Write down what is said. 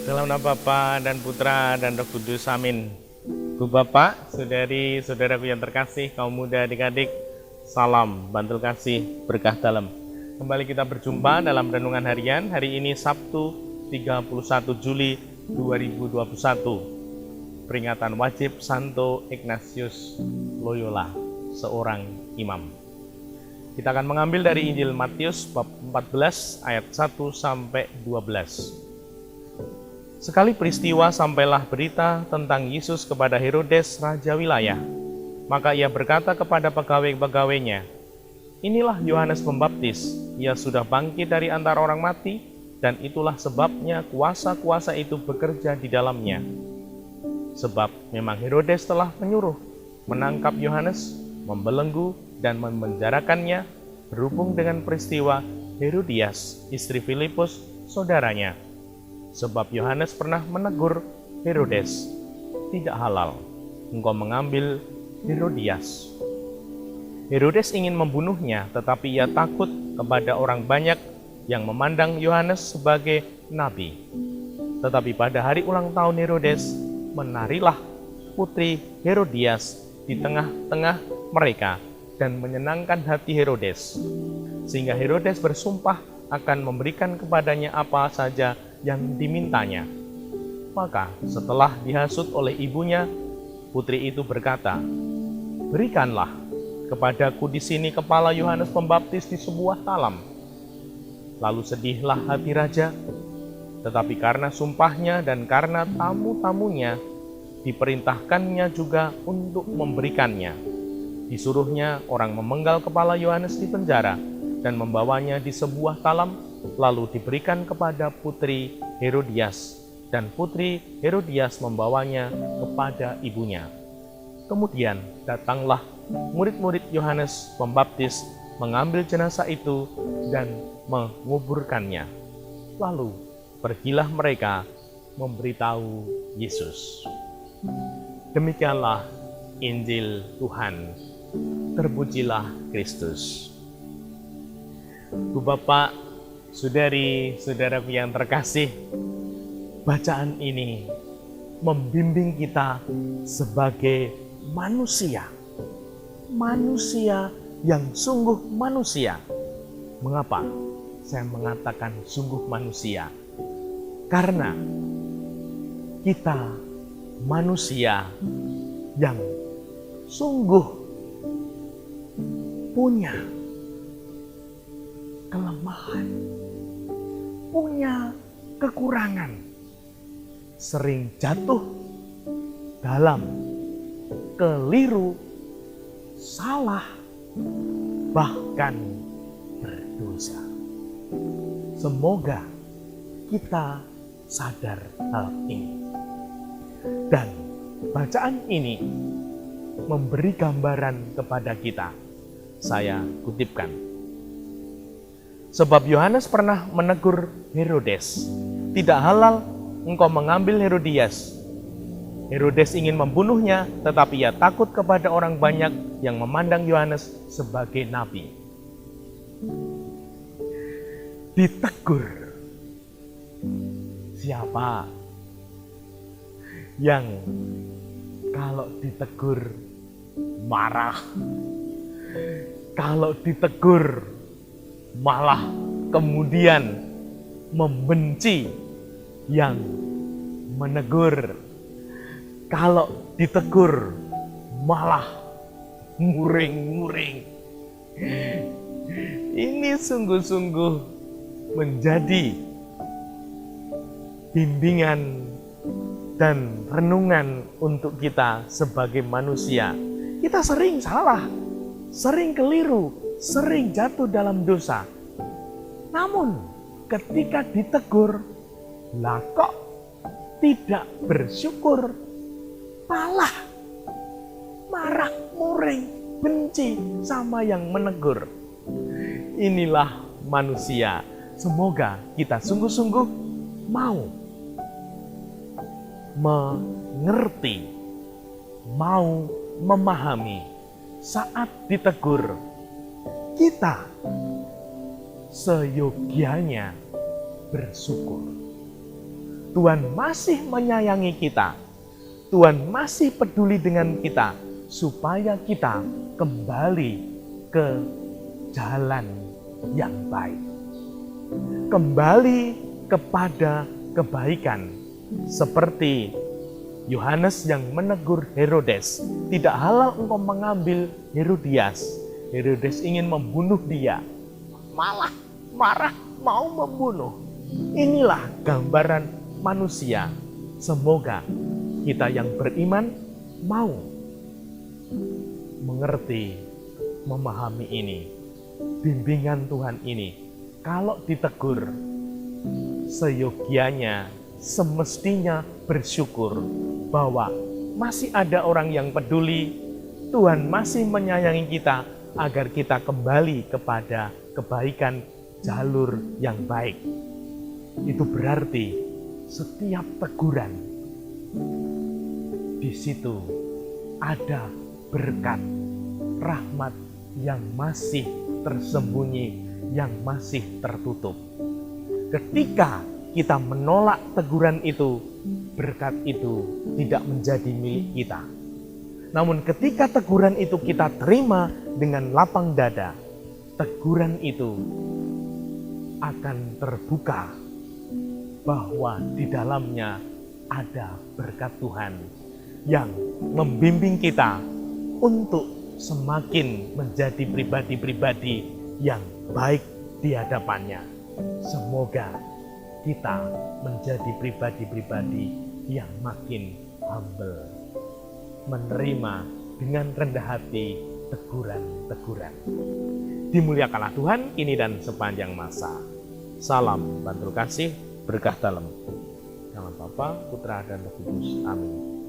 Dalam nama Bapa dan Putra dan Roh Kudus, amin. Bu Bapak, saudari, saudaraku yang terkasih, kaum muda, adik-adik, salam, bantul kasih, berkah dalam. Kembali kita berjumpa dalam renungan harian, hari ini Sabtu 31 Juli 2021. Peringatan wajib Santo Ignatius Loyola, seorang imam. Kita akan mengambil dari Injil Matius bab 14 ayat 1 sampai 12. Sekali peristiwa sampailah berita tentang Yesus kepada Herodes raja wilayah. Maka ia berkata kepada pegawai-pegawainya, "Inilah Yohanes Pembaptis, ia sudah bangkit dari antara orang mati, dan itulah sebabnya kuasa-kuasa itu bekerja di dalamnya." Sebab memang Herodes telah menyuruh menangkap Yohanes, membelenggu dan memenjarakannya berhubung dengan peristiwa Herodias, istri Filipus, saudaranya. Sebab Yohanes pernah menegur Herodes, "Tidak halal engkau mengambil Herodias." Herodes ingin membunuhnya, tetapi ia takut kepada orang banyak yang memandang Yohanes sebagai nabi. Tetapi pada hari ulang tahun Herodes, menarilah putri Herodias di tengah-tengah mereka dan menyenangkan hati Herodes, sehingga Herodes bersumpah akan memberikan kepadanya apa saja yang dimintanya. Maka setelah dihasut oleh ibunya, putri itu berkata, "Berikanlah kepadaku di sini kepala Yohanes Pembaptis di sebuah talam." Lalu sedihlah hati raja, tetapi karena sumpahnya dan karena tamu-tamunya, diperintahkannya juga untuk memberikannya. Disuruhnya orang memenggal kepala Yohanes di penjara dan membawanya di sebuah talam, lalu diberikan kepada putri Herodias, dan putri Herodias membawanya kepada ibunya. Kemudian datanglah murid-murid Yohanes Pembaptis mengambil jenazah itu dan menguburkannya. Lalu pergilah mereka memberitahu Yesus. Demikianlah Injil Tuhan. Terpujilah Kristus. Bu Bapak, saudari, saudaraku yang terkasih, bacaan ini membimbing kita sebagai manusia yang sungguh manusia. Mengapa saya mengatakan sungguh manusia? Karena kita manusia yang sungguh punya kelemahan, punya kekurangan, sering jatuh dalam keliru, salah, bahkan berdosa. Semoga kita sadar hal ini. Dan bacaan ini memberi gambaran kepada kita. Saya kutipkan. Sebab Yohanes pernah menegur Herodes, "Tidak halal engkau mengambil Herodias." Herodes ingin membunuhnya, tetapi ia takut kepada orang banyak yang memandang Yohanes sebagai nabi. Ditegur. Siapa yang kalau ditegur marah, kalau ditegur malah kemudian membenci yang menegur, kalau ditegur malah nguring-nguring. Ini sungguh-sungguh menjadi bimbingan dan renungan untuk kita sebagai manusia. Kita sering salah, sering keliru, sering jatuh dalam dosa. Namun ketika ditegur, lah kok tidak bersyukur, malah marah, muring, benci sama yang menegur. Inilah manusia. Semoga kita sungguh-sungguh mau mengerti, mau memahami saat ditegur, kita seyogianya bersyukur. Tuhan masih menyayangi kita. Tuhan masih peduli dengan kita supaya kita kembali ke jalan yang baik. Kembali kepada kebaikan. Seperti Yohanes yang menegur Herodes, tidak halal engkau mengambil Herodias. Herodes ingin membunuh dia, malah marah mau membunuh. Inilah gambaran manusia. Semoga kita yang beriman mau mengerti, memahami ini. Bimbingan Tuhan ini, kalau ditegur, seyogianya, semestinya bersyukur bahwa masih ada orang yang peduli, Tuhan masih menyayangi kita agar kita kembali kepada kebaikan jalur yang baik. Itu berarti setiap teguran di situ ada berkat, rahmat yang masih tersembunyi, yang masih tertutup. Ketika kita menolak teguran itu, berkat itu tidak menjadi milik kita. Namun ketika teguran itu kita terima dengan lapang dada, teguran itu akan terbuka bahwa di dalamnya ada berkat Tuhan yang membimbing kita untuk semakin menjadi pribadi-pribadi yang baik di hadapannya. Semoga kita menjadi pribadi-pribadi yang makin humble, menerima dengan rendah hati teguran-teguran. Dimuliakanlah Tuhan kini dan sepanjang masa. Salam bantul kasih, berkah dalam. Dalam Bapa, Putra, dan Roh Kudus. Amin.